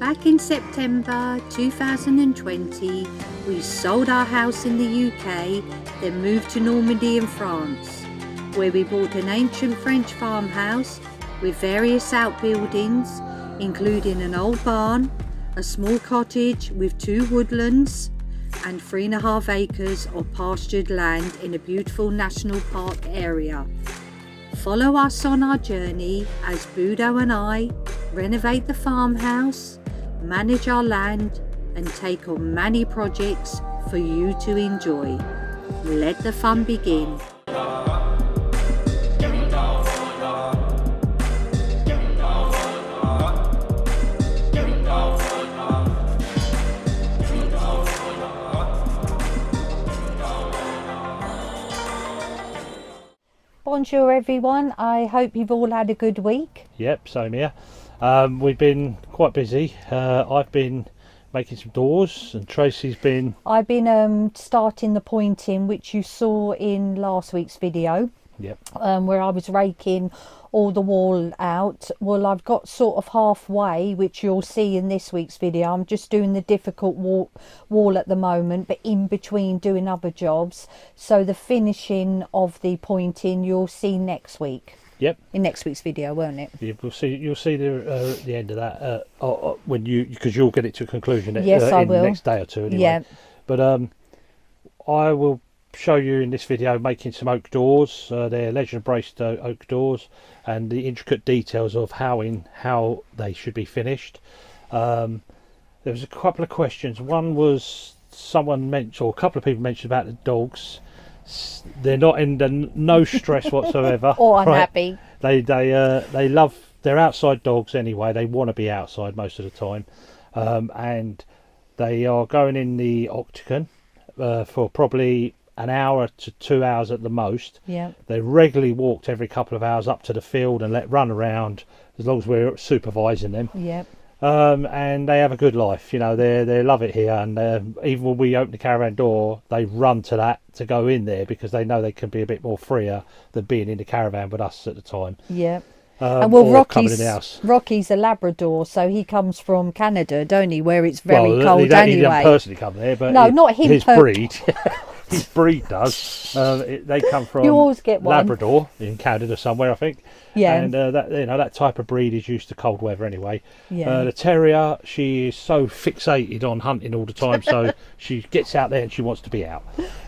Back in September 2020, we sold our house in the UK, then moved to Normandy in France, where we bought an ancient French farmhouse with various outbuildings, including an old barn, a small cottage with 2 woodlands, and 3.5 acres of pastured land in a beautiful national park area. Follow us on our journey as Budo and I renovate the farmhouse, manage our land, and take on many projects for you to enjoy. Let the fun begin. Bonjour everyone, I hope you've all had a good week. Yep, same here. We've been quite busy. I've been making some doors and Tracy's been... I've been starting the pointing, which you saw in last week's video. Yep. Where I was raking all the wall out. Well, I've got sort of halfway, which you'll see in this week's video. I'm just doing the difficult wall at the moment, but in between doing other jobs. So the finishing of the pointing you'll see next week. Yep. In next week's video, won't it? Yeah, you'll see the end of that when because you'll get it to a conclusion. Yes, I will. The next day or two anyway. Yeah. But I will show you in this video making some oak doors. They're legend braced oak doors, and the intricate details of how they should be finished. There was a couple of questions. One was someone mentioned, or a couple of people mentioned about the dogs. They're not in no stress whatsoever. Or unhappy. Right? They love. They're outside dogs anyway. They want to be outside most of the time, and they are going in the octagon for probably an hour to 2 hours at the most. Yeah. They regularly walked every couple of hours up to the field and run around as long as we're supervising them. Yeah. And they have a good life, you know. They love it here, and even when we open the caravan door, they run to that to go in there because they know they can be a bit more freer than being in the caravan with us at the time. Yeah. And well, Rocky's a Labrador, so he comes from Canada, don't he, where it's very cold he anyway. He doesn't personally come there, but no, not him. His breed, his breed does. They come from you always get one. Labrador in Canada somewhere, I think. Yeah. And that type of breed is used to cold weather anyway. Yeah. The terrier, she is so fixated on hunting all the time, so she gets out there and she wants to be out.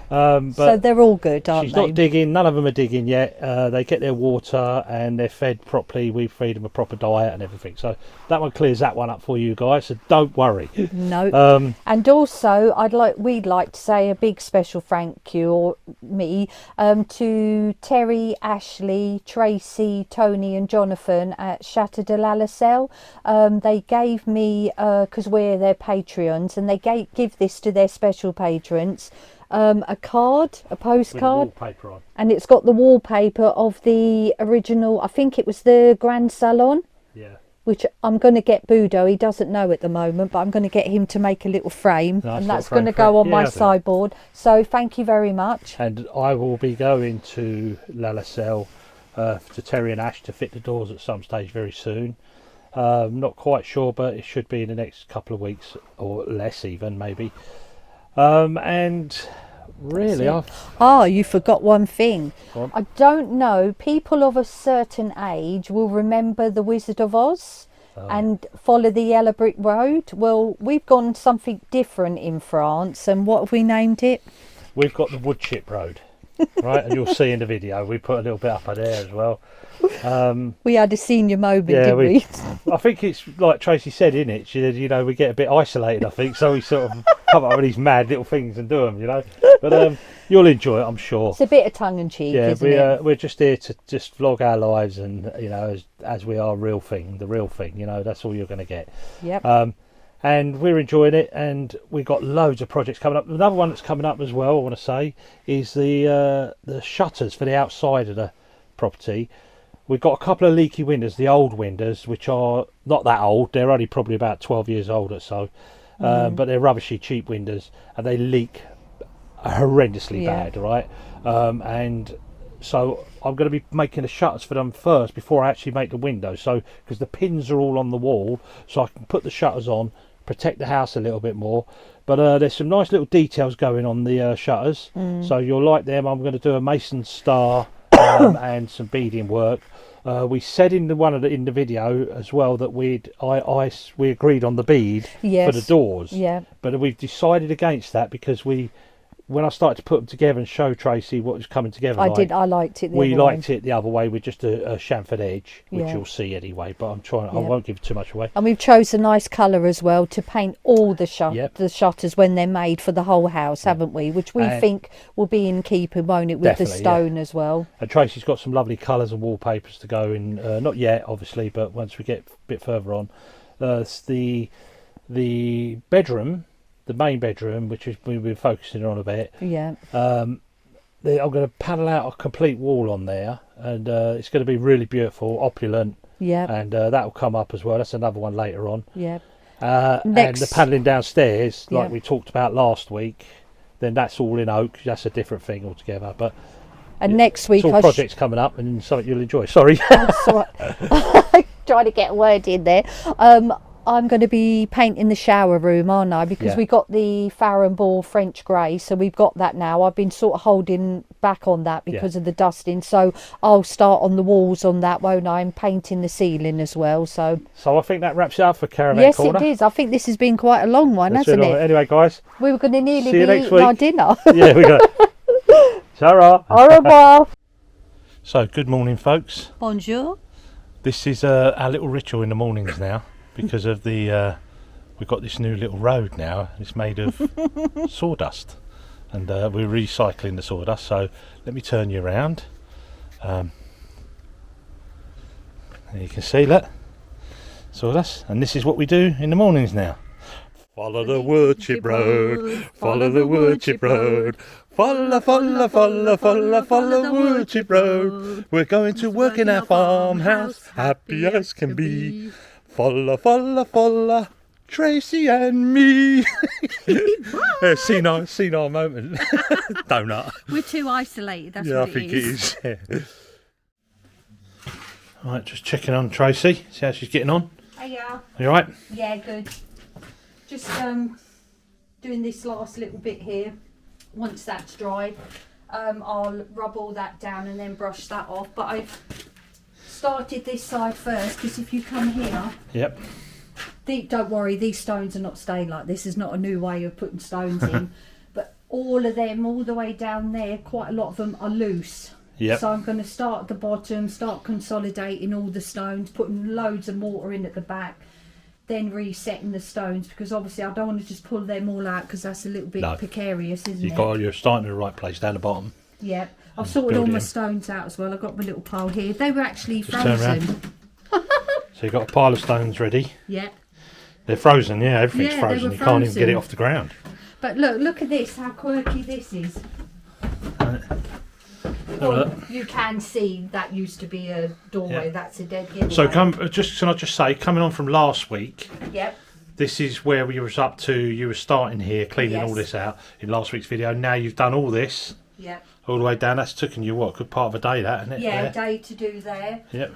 But so they're all good, aren't they? She's not digging. None of them are digging yet. They get their water and they're fed properly. We feed them a proper diet and everything. So that one clears that one up for you guys. So don't worry. No. And also, we'd like to say a big special thank you, or me, to Terry, Ashley, Tracy, Tony, and Jonathan at Chateau de la Lascelle. They gave me, because we're their Patreons, and they give this to their special patrons. A postcard, wallpaper on. And it's got the wallpaper of the original, I think it was the Grand Salon. Yeah. Which I'm going to get Budo, he doesn't know at the moment, but I'm going to get him to make a little frame, and that's going to go on my sideboard. So thank you very much. And I will be going to La Lascelle to Terry and Ash to fit the doors at some stage very soon. Not quite sure, but it should be in the next couple of weeks or less even, maybe. And really, you forgot one thing. I don't know, people of a certain age will remember the Wizard of Oz and follow the yellow brick road. Well, we've gone something different in France, and what have we named it? We've got the wood chip road, right? And you'll see in the video we put a little bit up there as well. We had a senior moment, didn't we? I think it's like Tracy said in it. She said, you know, we get a bit isolated, I think, so we sort of come up with these mad little things and do them, you know. But you'll enjoy it, I'm sure. It's a bit of tongue in cheek, isn't it? We're just here to just vlog our lives, and you know, as we are the real thing, you know, that's all you're going to get. Yep. And we're enjoying it, and we've got loads of projects coming up. Another one that's coming up as well, I want to say, is the shutters for the outside of the property. We've got a couple of leaky windows, the old windows, which are not that old. They're only probably about 12 years old or so. But they're rubbishy, cheap windows, and they leak horrendously bad, right? And So I'm going to be making the shutters for them first before I actually make the windows. So because the pins are all on the wall, so I can put the shutters on, protect the house a little bit more. But there's some nice little details going on the shutters, so you'll like them. I'm going to do a mason star and some beading work. We said in the video as well that we agreed on the bead for the doors. Yeah. But we've decided against that because when I started to put them together and show Tracy what was coming together, I liked it. We liked it the other way with just a chamfered edge, which Yeah. you'll see anyway. But I'm trying. I won't give too much away. And we've chose a nice colour as well to paint all the Yep. the shutters when they're made for the whole house, haven't we? Which we think will be in keeping, won't it, with the stone as well? And Tracy's got some lovely colours and wallpapers to go in. Not yet, obviously, but once we get a bit further on, it's the bedroom. The main bedroom, which is we've been focusing on a bit. Yeah. I'm going to panel out a complete wall on there, and it's going to be really beautiful, opulent. Yeah. And that'll come up as well. That's another one later on. Yeah. And the panelling downstairs, like we talked about last week, then that's all in oak. That's a different thing altogether. But next week, it's all projects coming up and something you'll enjoy. Sorry. Trying to get a word in there. I'm going to be painting the shower room, aren't I? Because we got the Farrow and Ball French grey, so we've got that now. I've been sort of holding back on that because of the dusting, so I'll start on the walls on that, won't I? And painting the ceiling as well. So I think that wraps it up for Caravan Corner. Yes, it is. I think this has been quite a long one, hasn't it? Anyway, guys, we were going to nearly see you be next eating week. our dinner. Yeah, we got it. Ta-ra. Au revoir. So, good morning, folks. Bonjour. This is our little ritual in the mornings now. Because of the we've got this new little road now. It's made of sawdust, and we're recycling the sawdust. So let me turn you around. And you can see that sawdust, and this is what we do in the mornings now. Follow the wood chip road, follow the wood chip road. Follow, follow, follow, follow, follow the wood chip road. We're going to work in our farmhouse, happy as can be. Follow, follow, follow, Tracy and me. Senile moment. Donut. We're too isolated, that's Yeah, what I think it is. it is. Yeah. Right, just checking on Tracy, see how she's getting on. Hiya. You alright? Yeah, good. Just doing this last little bit here. Once that's dry, I'll rub all that down and then brush that off. But I've started this side first because if you come here, Yep. don't worry, these stones are not staying like this. Is not a new way of putting stones in, but all of them, all the way down there, quite a lot of them are loose. Yep. So I'm going to start at the bottom, start consolidating all the stones, putting loads of mortar in at the back, then resetting the stones, because obviously I don't want to just pull them all out because that's a little bit precarious, isn't it? You're starting in the right place, down the bottom. Yeah. I've sorted all my stones out as well. I've got my little pile here. They were actually frozen. So you've got a pile of stones ready. Yeah. They're frozen, yeah, everything's Yeah, frozen. they You were can't even get it frozen. off the ground. But look at this, how quirky this is. Well, you can see that used to be a doorway. Yeah. That's a dead giveaway. So can I just say, coming on from last week, Yep. this is where we was up to. You were starting here, cleaning all this out in last week's video. Now you've done all this. Yep. All the way down. That's taken you what, a good part of a day, that, isn't it? Yeah, there? a day to do there. Yep.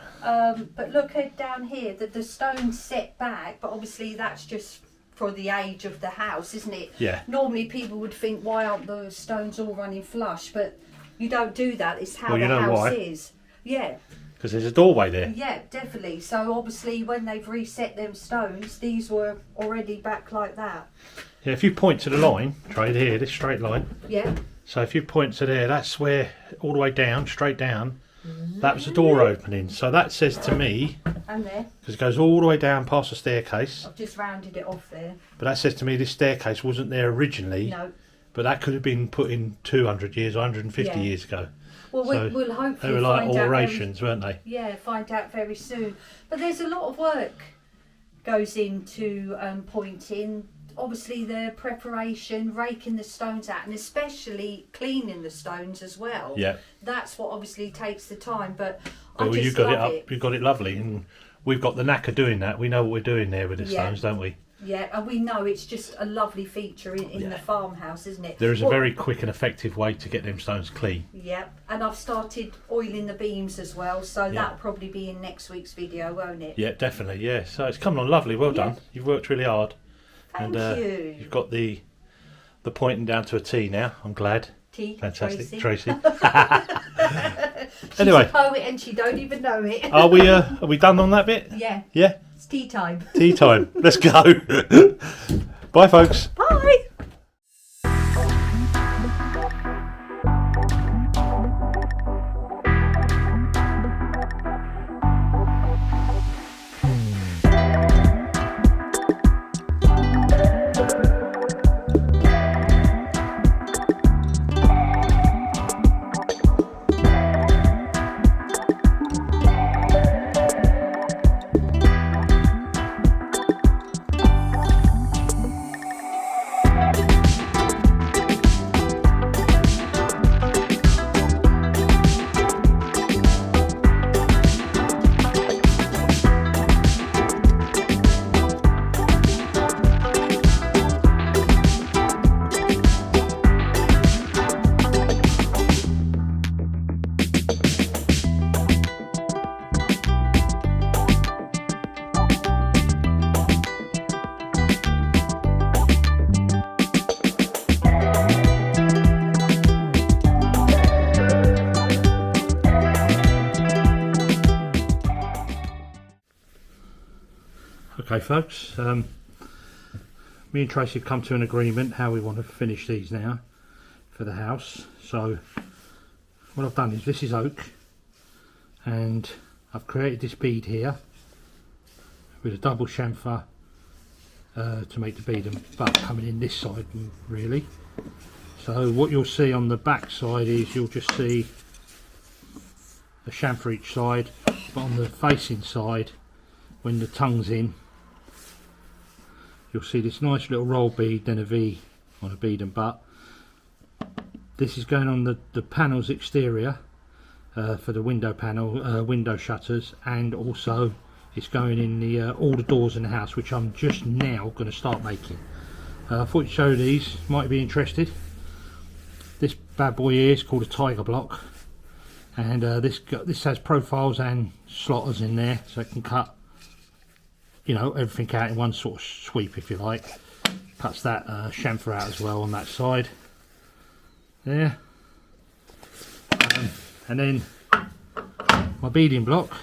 But look at down here, the stone's set back, but obviously that's just for the age of the house, isn't it? Yeah. Normally people would think, why aren't the stones all running flush? But you don't do that. It's how Well, you the know house why? is. Yeah. Because there's a doorway there. Yeah, definitely. So obviously when they've reset them stones, these were already back like that. Yeah, if you point to the line, right here, this straight line. Yeah. So if you point to there, that's where, all the way down, straight down, that was the door opening. So that says to me, And there. because it goes all the way down past the staircase, I've just rounded it off there. but that says to me this staircase wasn't there originally, No. but that could have been put in 200 years or 150 Yeah. years ago. Well, So we'll They hopefully were like find out. alterations, weren't they? Yeah, find out very soon. But there's a lot of work goes into pointing. Obviously, the preparation, raking the stones out, and especially cleaning the stones as well. Yeah. That's what obviously takes the time. But I Well, just you got love it up. it. You got it lovely, and we've got the knack of doing that. We know what we're doing there with the Yeah. stones, don't we? Yeah, and we know it's just a lovely feature in the farmhouse, isn't it? There is a very quick and effective way to get them stones clean. Yeah, and I've started oiling the beams as well, so that'll probably be in next week's video, won't it? Yeah, definitely. Yeah, so it's coming on lovely. Well done. You've worked really hard. Thank you. You've got the pointing down to a T now. I'm glad. T. Fantastic, Tracy. She's Anyway, a poet and she don't even know it. are we done on that bit? Yeah. Yeah. It's tea time. Tea time. Let's go. Bye, folks. Bye. Okay, folks, me and Tracy have come to an agreement how we want to finish these now for the house. So what I've done is, this is oak, and I've created this bead here with a double chamfer to make the bead and butt coming in this side really. So what you'll see on the back side is you'll just see a chamfer each side, but on the facing side, when the tongue's in, you'll see this nice little roll bead, then a V on a bead and butt. This is going on the panel's exterior for the window panel, window shutters, and also it's going in the all the doors in the house, which I'm just now going to start making. I thought I'd show these, might be interested. This bad boy here is called a tiger block, and this has profiles and slotters in there, so it can cut, you know, everything out in one sort of sweep, if you like. Cuts that chamfer out as well on that side there. And then my beading block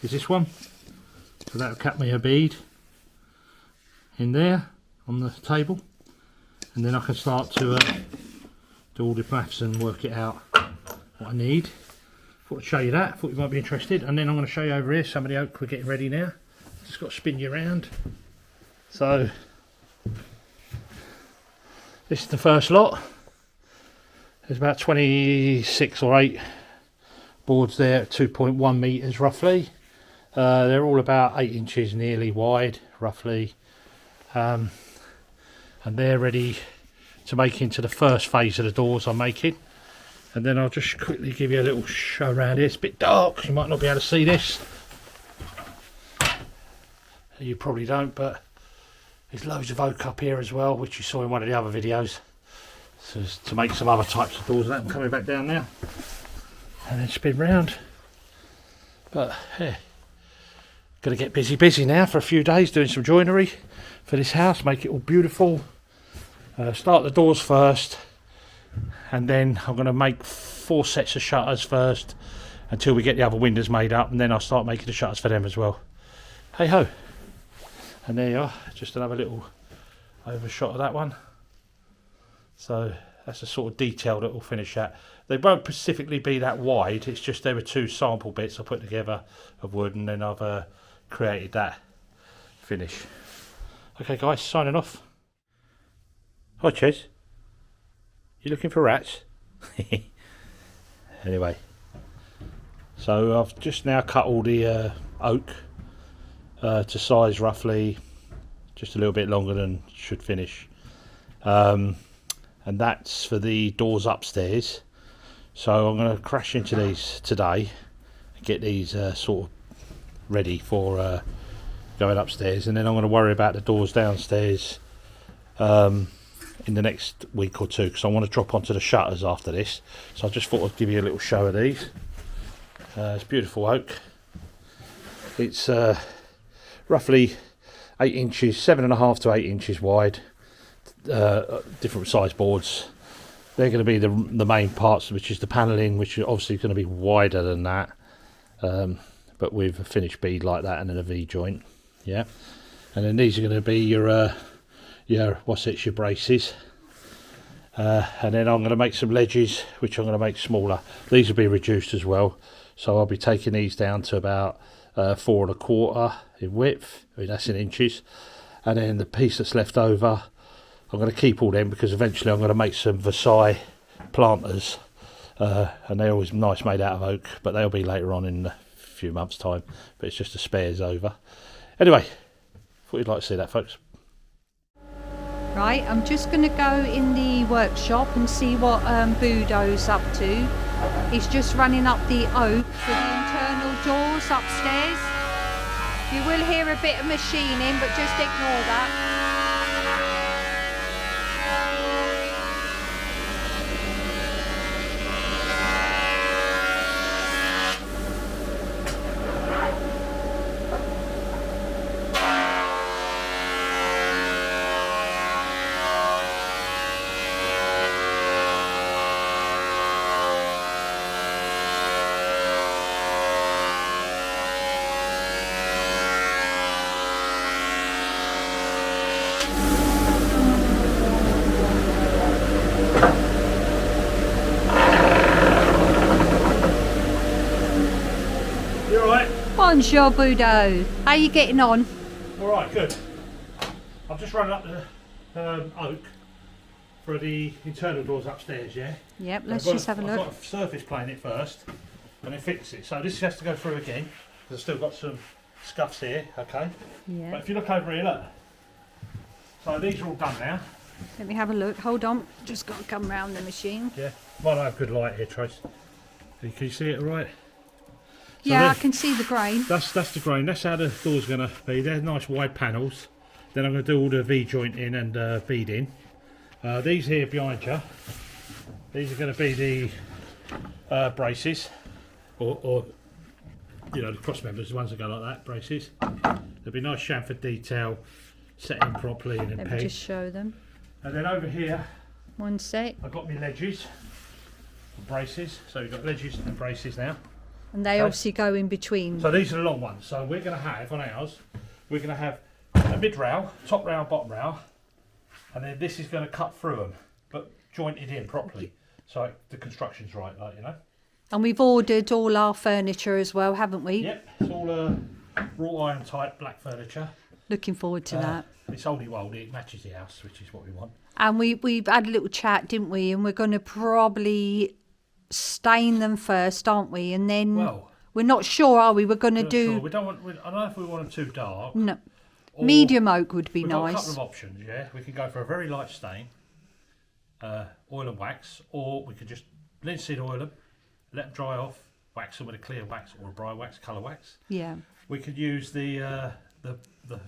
is this one, so that'll cut me a bead in there on the table, and then I can start to do all the maths and work it out what I need. Thought I'd show you that, thought you might be interested. And then I'm going to show you over here some of the oak we're getting ready now. Just got to spin you around. So this is the first lot. There's about 26 or 8 boards there at 2.1 meters roughly. They're all about 8 inches nearly wide roughly, and they're ready to make into the first phase of the doors I'm making. And then I'll just quickly give you a little show around here. It's a bit dark, you might not be able to see this. You probably don't, but there's loads of oak up here as well, which you saw in one of the other videos. So it's to make some other types of doors. That I'm coming back down now, and then spin round. But yeah, gonna get busy now for a few days doing some joinery for this house, make it all beautiful. Start the doors first, and then I'm gonna make 4 sets of shutters first until we get the other windows made up, and then I'll start making the shutters for them as well. Hey ho. And there you are, just another little overshot of that one. So that's the sort of detail that will finish at. They won't specifically be that wide, it's just there were 2 sample bits I put together of wood, and then I've created that finish. Okay guys, signing off. Hi Ches, you looking for rats? Anyway, so I've just now cut all the oak to size roughly, just a little bit longer than should finish, and that's for the doors upstairs. So I'm going to crash into these today and get these sort of ready for going upstairs, and then I'm going to worry about the doors downstairs in the next week or two, because I want to drop onto the shutters after this. So I just thought I'd give you a little show of these. It's beautiful oak. It's roughly 8 inches, 7.5 to 8 inches wide. Different size boards. They're going to be the main parts, which is the panelling, which is obviously going to be wider than that, but with a finished bead like that, and then a V joint. Yeah, and then these are going to be your your braces, and then I'm going to make some ledges, which I'm going to make smaller. These will be reduced as well, so I'll be taking these down to about 4.25 in width. I mean, that's in inches, and then the piece that's left over, I'm going to keep all them, because eventually I'm going to make some Versailles planters, and they're always nice, made out of oak, but they'll be later on in a few months' time. But it's just the spares over. Anyway, thought you'd like to see that, folks. Right, I'm just going to go in the workshop and see what Budo's up to. He's just running up the oak for the internal doors upstairs. You will hear a bit of machining, but just ignore that. Bonjour, Budo. How are you getting on? All right, good. I've just run up the oak for the internal doors upstairs, yeah? Yep, let's just have a look. I've got to surface plane it first and then fix it. So this has to go through again, because I've still got some scuffs here, okay? Yeah. But if you look over here, look. So these are all done now. Let me have a look. Hold on. Just got to come round the machine. Yeah. Might not have good light here, Trace. Can you see it all right? So yeah, I can see the grain. That's the grain. That's how the door's going to be. They're nice wide panels. Then I'm going to do all the V joint in and bead in. These here behind you, these are going to be the braces, or you know, the cross members, the ones that go like that, braces. There'll be nice chamfered detail, set in properly and then Let pegged. me just show them. And then over here, one sec. I've got my ledges, braces. So you've got ledges and braces now. And they obviously go in between. So these are the long ones. So we're going to have, on ours, we're going to have a mid rail, top rail, bottom rail, and then this is going to cut through them, but jointed in properly. So the construction's right, like, you know. And we've ordered all our furniture as well, haven't we? Yep, it's all wrought iron type black furniture. Looking forward to that. It's oldie woldy, it matches the house, which is what we want. And we've had a little chat, didn't we? And we're going to probably stain them first, aren't we? And then we're not sure, are we? We're going to do. Sure. We don't want. I don't know if we want them too dark. No. Medium oak would be we've nice. Got a couple of options. Yeah, we can go for a very light stain, oil and wax, or we could just linseed oil them, let them dry off, wax them with a clear wax or a dry wax, colour wax. Yeah. We could use the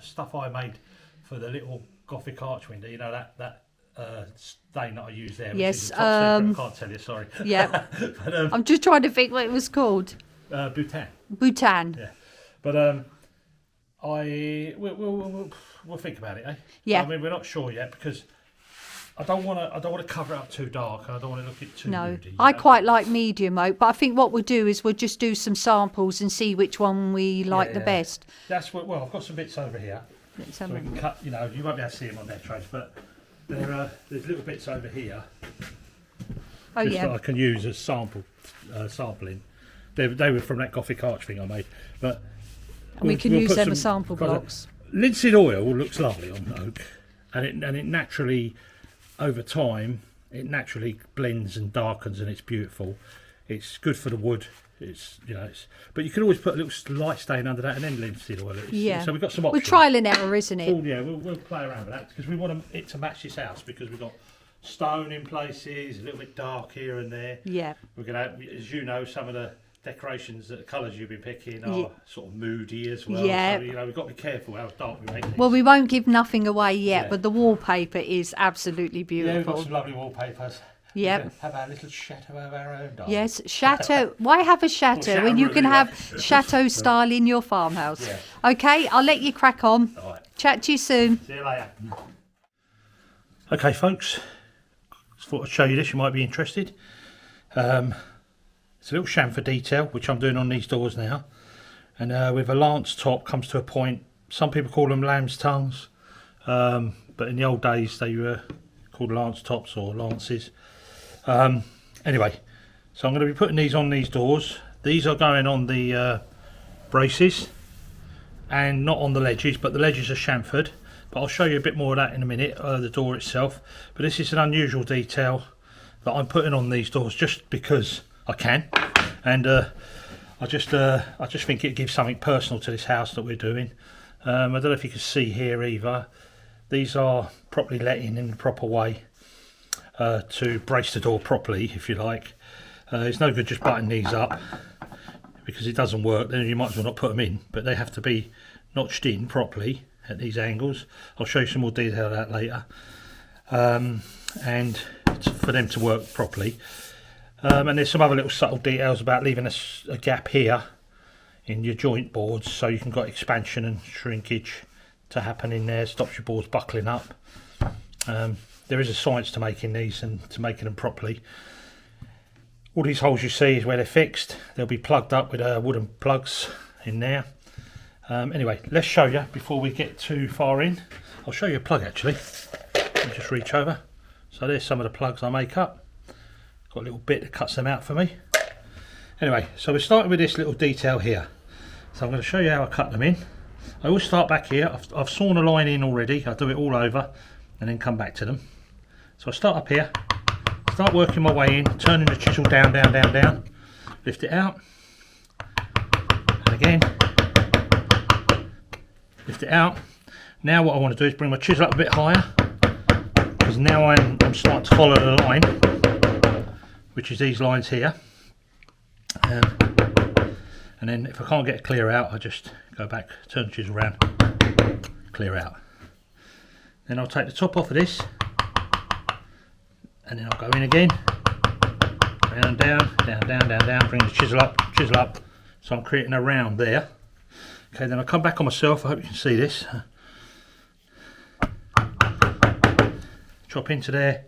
stuff I made for the little Gothic arch window. You know that. Stain that I use there. Yes. Which is I can't tell you. Sorry. Yeah. But, I'm just trying to think what it was called. Bhutan. Bhutan. Yeah. But we'll think about it, eh? Yeah. I mean, we're not sure yet, because I don't want to cover it up too dark, and I don't want to look it too moody. I quite like medium oak, but I think what we'll do is we'll just do some samples and see which one we like the best. That's what. Well, I've got some bits over here, so we can cut. You know, you won't be able to see them on their trays, but there's little bits over here. Oh just yeah. that I can use as sampling. They were from that Gothic arch thing I made, but we can use them as sample blocks. Linseed oil looks lovely on oak, and it naturally, over time, it naturally blends and darkens, and it's beautiful. It's good for the wood. But you can always put a little light stain under that and then linseed oil. So we've got some options. We're trial and error, isn't it? We'll play around with that, because we want it to match this house, because we've got stone in places, a little bit dark here and there. Yeah. We're going to, as you know, some of the decorations, the colours you've been picking are sort of moody as well. Yeah. So, you know, we've got to be careful how dark we make these. Well, we won't give nothing away yet, Yeah. but the wallpaper is absolutely Yeah, we've got beautiful. some lovely wallpapers. Yep. We can have our little chateau of our own, darling. Yes, chateau. Why have a chateau when you can have chateau style in your farmhouse? Yeah. Okay, I'll let you crack on. All right. Chat to you soon. See you later. Okay, folks. Just thought I'd show you this. You might be interested. It's a little chamfer detail, which I'm doing on these doors now. And with a lance top, comes to a point. Some people call them lamb's tongues, but in the old days they were called lance tops or lances. Anyway, so I'm going to be putting these on these doors. These are going on the braces and not on the ledges, but the ledges are chamfered. But I'll show you a bit more of that in a minute, the door itself. But this is an unusual detail that I'm putting on these doors just because I can, and I just think it gives something personal to this house that we're doing. I don't know if you can see here either. These are properly let in the proper way to brace the door properly, if you like. It's no good just butting these up because it doesn't work. Then you might as well not put them in, but they have to be notched in properly at these angles. I'll show you some more detail of that later, and for them to work properly. And there's some other little subtle details about leaving a gap here in your joint boards so you can got expansion and shrinkage to happen in there. Stops your boards buckling up. There is a science to making these and to making them properly. All these holes you see is where they're fixed. They'll be plugged up with wooden plugs in there. Anyway, let's show you before we get too far in. I'll show you a plug actually. Let me just reach over. So there's some of the plugs I make up. Got a little bit that cuts them out for me. Anyway, so we're starting with this little detail here. So I'm going to show you how I cut them in. I always start back here. I've sawn a line in already. I do it all over and then come back to them. So I start up here, start working my way in, turning the chisel down, down, down, down, lift it out, and again, lift it out. Now what I want to do is bring my chisel up a bit higher, because now I'm starting to follow the line, which is these lines here. And then if I can't get it clear out, I just go back, turn the chisel around, clear out. Then I'll take the top off of this, and then I'll go in again, down, down, down, down, down, down, bring the chisel up, so I'm creating a round there. Okay, then I'll come back on myself. I hope you can see this. Chop into there,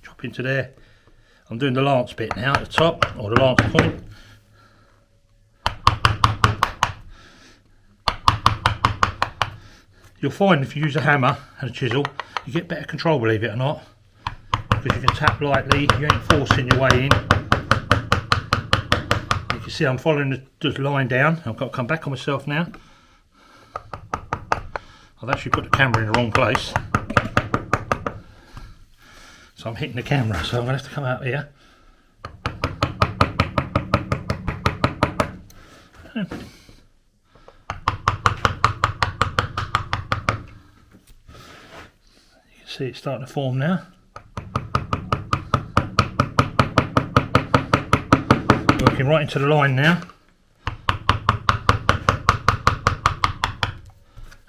chop into there. I'm doing the lance bit now at the top, or the lance point. You'll find if you use a hammer and a chisel, you get better control, believe it or not, because you can tap lightly, you ain't forcing your way in. You can see I'm following the line down. I've got to come back on myself now. I've actually put the camera in the wrong place, so I'm hitting the camera, so I'm going to have to come out here. See, it's starting to form now. Working right into the line now.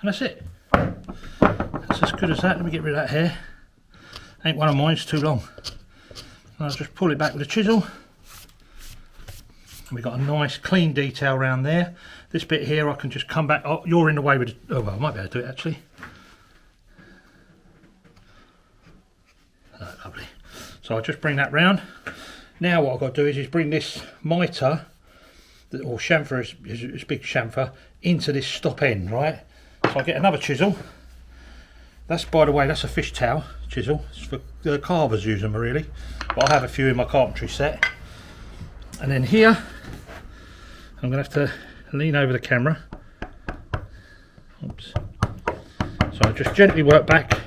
And that's it. That's as good as that. Let me get rid of that hair. Ain't one of mine, it's too long. And I'll just pull it back with a chisel. And we've got a nice clean detail around there. This bit here I can just come back. Oh, you're in the way with it. Oh well, I might be able to do it actually. Lovely. So I'll just bring that round. Now what I've got to do is bring this mitre, or chamfer, is big chamfer, into this stop end, right? So I get another chisel. That's, by the way, that's a fish towel chisel. It's for the carvers use them really, but I have a few in my carpentry set. And then here, I'm going to have to lean over the camera. Oops. So I just gently work back.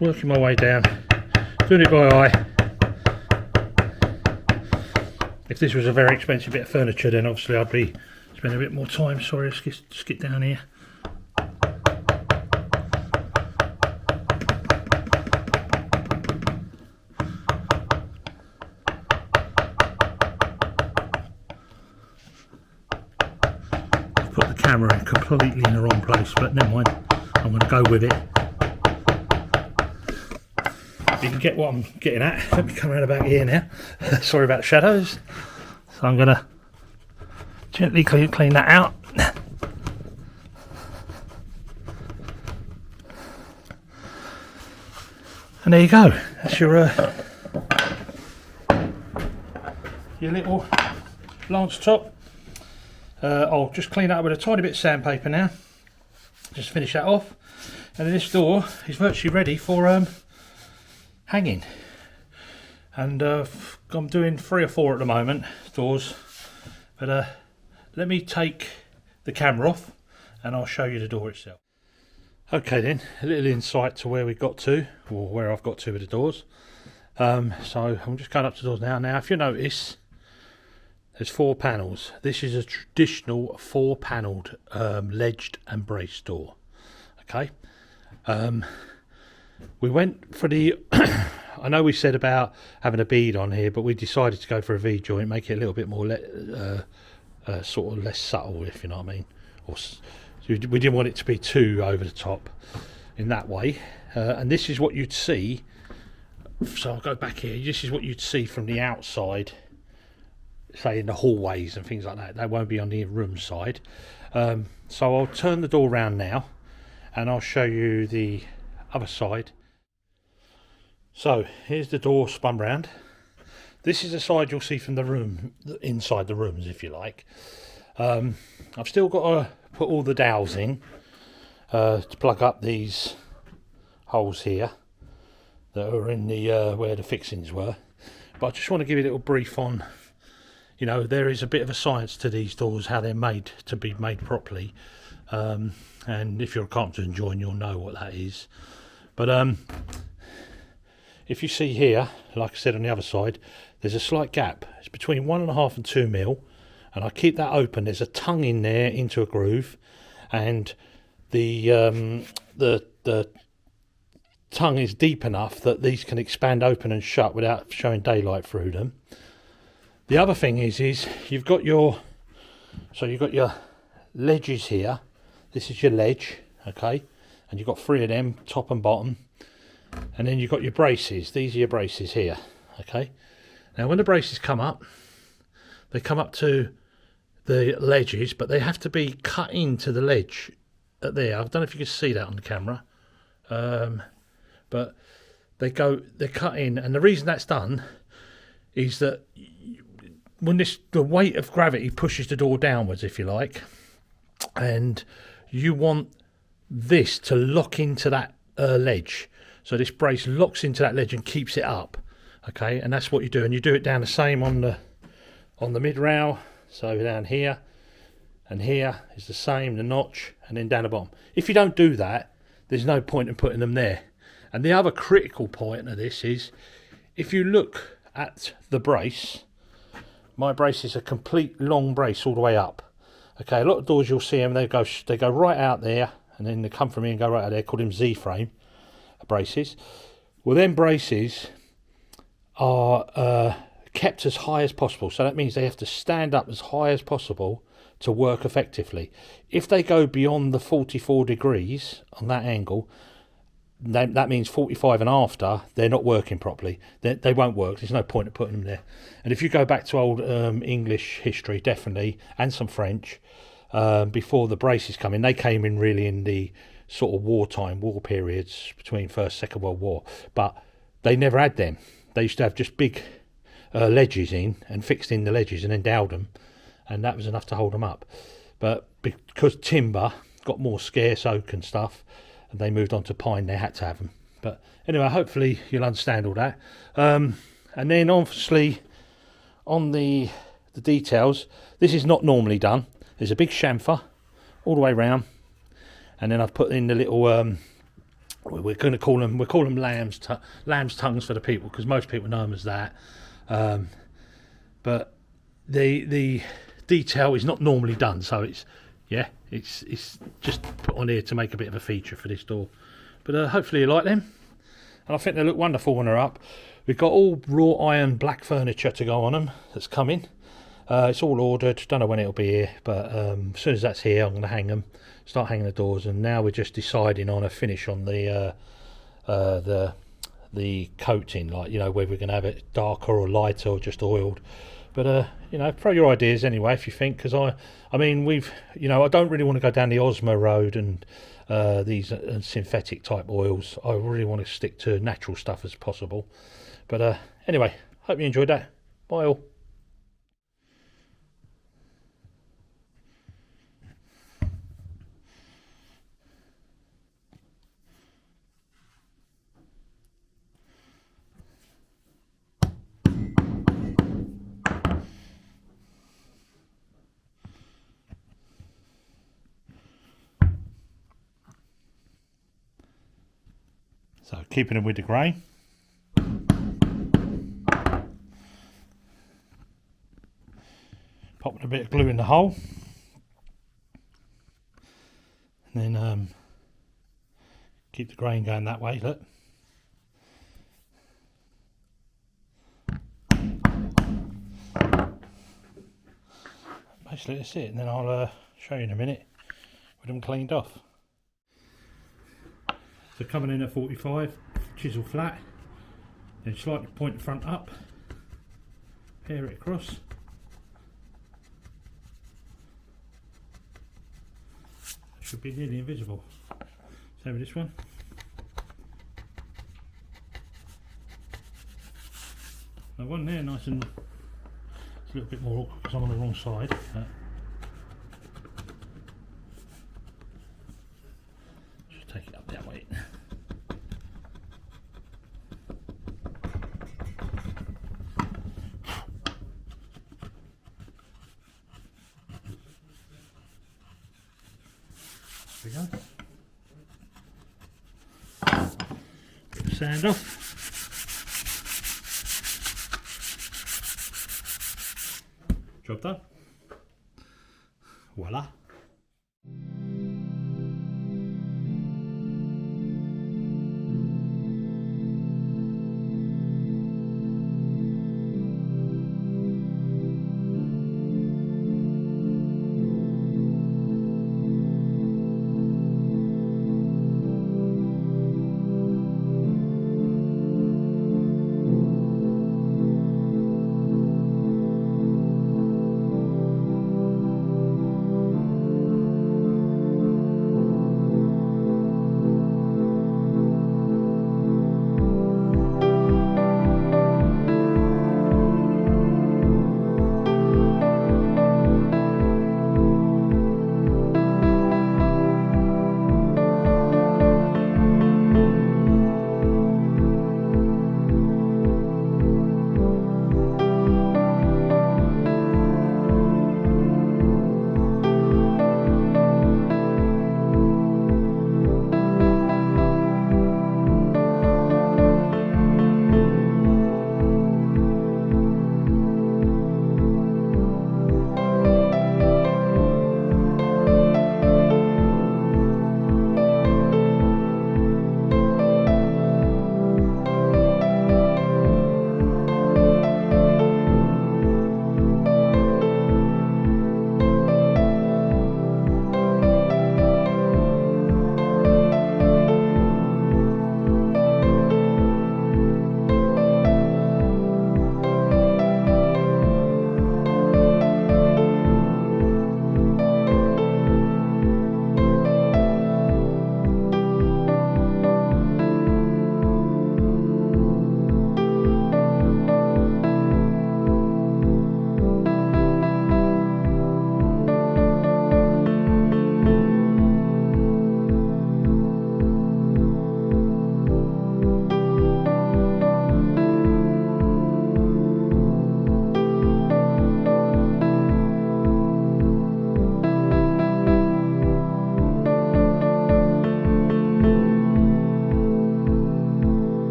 Working my way down, doing it by eye. If this was a very expensive bit of furniture, then obviously I'd be spending a bit more time. Sorry, let's just get down here. Put the camera completely in the wrong place, but never mind, I'm going to go with it. You can get what I'm getting at. Let me come around about here now. Sorry about the shadows. So I'm going to gently clean that out. And there you go. That's your little lance top. I'll just clean that up with a tiny bit of sandpaper now. Just finish that off. And then this door is virtually ready for hanging. And I'm doing 3 or 4 at the moment, doors. But let me take the camera off and I'll show you the door itself. Okay then, a little insight to where we got to, or where I've got to with the doors. So I'm just going up to the doors now. Now if you notice, there's 4 panels. This is a traditional 4-panelled ledged and braced door. Okay. We went for the I know we said about having a bead on here, but we decided to go for a V-joint, make it a little bit more sort of less subtle, if you know what I mean. Or we didn't want it to be too over the top in that way. And this is what you'd see. So I'll go back here. This is what you'd see from the outside, say in the hallways and things like that. That won't be on the room side. So I'll turn the door around now and I'll show you the other side. So here's the door spun round. This is the side you'll see from the room, inside the rooms if you like. I've still got to put all the dowels in to plug up these holes here that are in the where the fixings were. But I just want to give you a little brief on, you know, there is a bit of a science to these doors, how they're made to be made properly. And if you're a carpenter and joiner, you'll know what that is. But if you see here, like I said on the other side, there's a slight gap. It's between 1.5 and 2 mil, and I keep that open. There's a tongue in there into a groove, and the tongue is deep enough that these can expand open and shut without showing daylight through them. The other thing is you've got your ledges here. This is your ledge, okay, and you've got 3 of them, top and bottom. And then you've got your braces. These are your braces here, okay. Now when the braces come up, they come up to the ledges, but they have to be cut into the ledge at there. I don't know if you can see that on the camera, but they're cut in, and the reason that's done is that when the weight of gravity pushes the door downwards, if you like, and you want this to lock into that ledge. So this brace locks into that ledge and keeps it up, okay, and that's what you do. And you do it down the same on the mid rail. So down here and here is the same, the notch, and then down the bottom. If you don't do that, there's no point in putting them there. And the other critical point of this is, if you look at the brace, my brace is a complete long brace all the way up. Okay, a lot of doors you'll see them, they go right out there, and then they come from here and go right out there, call them Z-frame braces. Well, them braces are kept as high as possible, so that means they have to stand up as high as possible to work effectively. If they go beyond the 44 degrees on that angle, that means 45 and after, they're not working properly. They won't work. There's no point in putting them there. And if you go back to old English history, definitely, and some French, before the braces come in, they came in really in the sort of war periods between First, Second World War. But they never had them. They used to have just big ledges in and fixed in the ledges and then doweled them, and that was enough to hold them up. But because timber got more scarce, oak and stuff, and they moved on to pine, they had to have them. But anyway, hopefully you'll understand all that. And then obviously on the details, this is not normally done. There's a big chamfer all the way round, and then I've put in the little we're going to call them lamb's tongues for the people, because most people know them as that. But the detail is not normally done, so it's just put on here to make a bit of a feature for this door. But hopefully you like them, and I think they look wonderful when they're up. We've got all wrought iron black furniture to go on them that's coming. It's all ordered, don't know when it'll be here, but as soon as that's here I'm going to hang them, start hanging the doors. And now we're just deciding on a finish on the coating, like, you know, whether we're going to have it darker or lighter or just oiled. But you know, throw your ideas anyway if you think, because I mean we've, you know, I don't really want to go down the Osmo road and these synthetic type oils. I really want to stick to natural stuff as possible. But anyway, hope you enjoyed that. Bye all. So keeping them with the grain. Popping a bit of glue in the hole. And then keep the grain going that way, look. Basically that's it, and then I'll show you in a minute with them cleaned off. So coming in at 45, chisel flat, then slightly point the front up, pair it across. Should be nearly invisible. Same with this one. Now one there, nice and, it's a little bit more awkward because I'm on the wrong side. Just take it up that way. There we go. Bit of sand off. Job done. Voila.